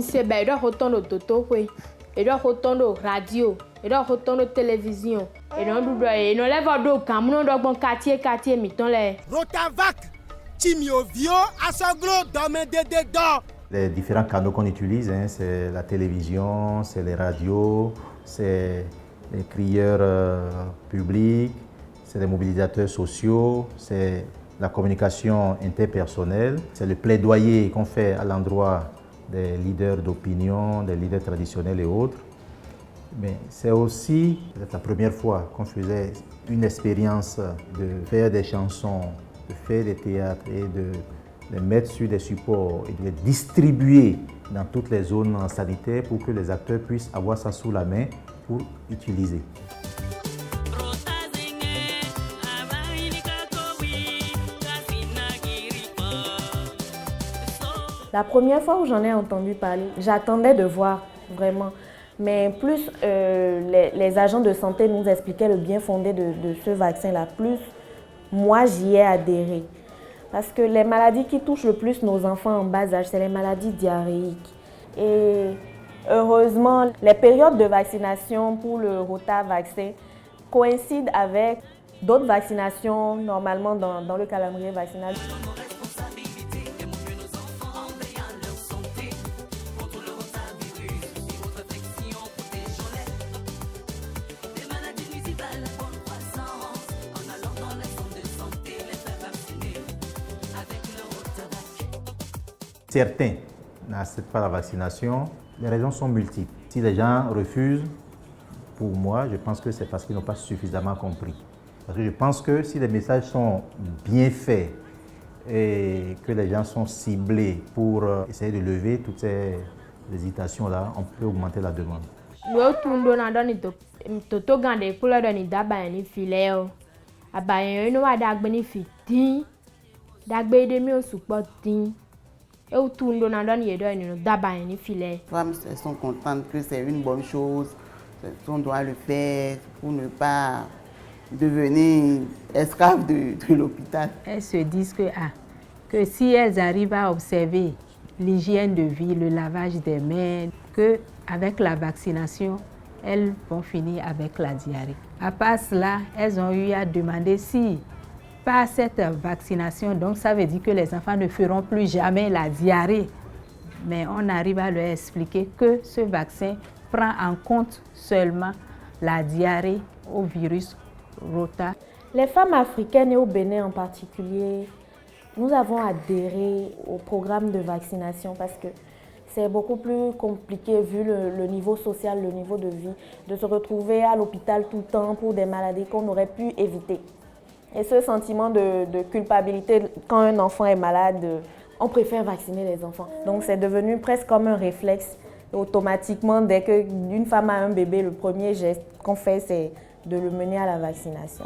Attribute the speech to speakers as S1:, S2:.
S1: c'est ben, il doit retourner au toto, oui. Il doit retourner au radio, il doit retourner aux télévisions. Et non, il lève au Cameroun, dans bon quartier, mettons les.
S2: Rotavac, Timiovio, Asoglo, Domedededor.
S3: Les différents canaux qu'on utilise, hein, c'est la télévision, c'est les radios, c'est les crieurs publics, c'est les mobilisateurs sociaux, c'est la communication interpersonnelle, c'est le plaidoyer qu'on fait à l'endroit des leaders d'opinion, des leaders traditionnels et autres. Mais c'est aussi la première fois qu'on faisait une expérience de faire des chansons, de faire des théâtres et de les mettre sur des supports et de les distribuer dans toutes les zones sanitaires pour que les acteurs puissent avoir ça sous la main pour utiliser.
S4: La première fois où j'en ai entendu parler, j'attendais de voir vraiment. Mais plus les agents de santé nous expliquaient le bien fondé de ce vaccin-là, plus moi j'y ai adhéré. Parce que les maladies qui touchent le plus nos enfants en bas âge, c'est les maladies diarrhéiques. Et heureusement, les périodes de vaccination pour le Rotavaccin coïncident avec d'autres vaccinations normalement dans le calendrier vaccinal.
S3: Certains n'acceptent pas la vaccination. Les raisons sont multiples. Si les gens refusent, pour moi, je pense que c'est parce qu'ils n'ont pas suffisamment compris. Parce que je pense que si les messages sont bien faits et que les gens sont ciblés pour essayer de lever toutes ces hésitations-là, on peut augmenter la demande.
S5: Les femmes sont contentes que c'est une bonne chose, on doit le faire pour ne pas devenir esclaves de l'hôpital.
S6: Elles se disent que si elles arrivent à observer l'hygiène de vie, le lavage des mains, qu'avec la vaccination, elles vont finir avec la diarrhée. À part cela, elles ont eu à demander si par cette vaccination, donc ça veut dire que les enfants ne feront plus jamais la diarrhée. Mais on arrive à leur expliquer que ce vaccin prend en compte seulement la diarrhée au virus Rota.
S4: Les femmes africaines et au Bénin en particulier, nous avons adhéré au programme de vaccination parce que c'est beaucoup plus compliqué vu le niveau social, le niveau de vie, de se retrouver à l'hôpital tout le temps pour des maladies qu'on aurait pu éviter. Et ce sentiment de culpabilité, quand un enfant est malade, on préfère vacciner les enfants. Donc c'est devenu presque comme un réflexe. Automatiquement, dès qu'une femme a un bébé, le premier geste qu'on fait, c'est de le mener à la vaccination.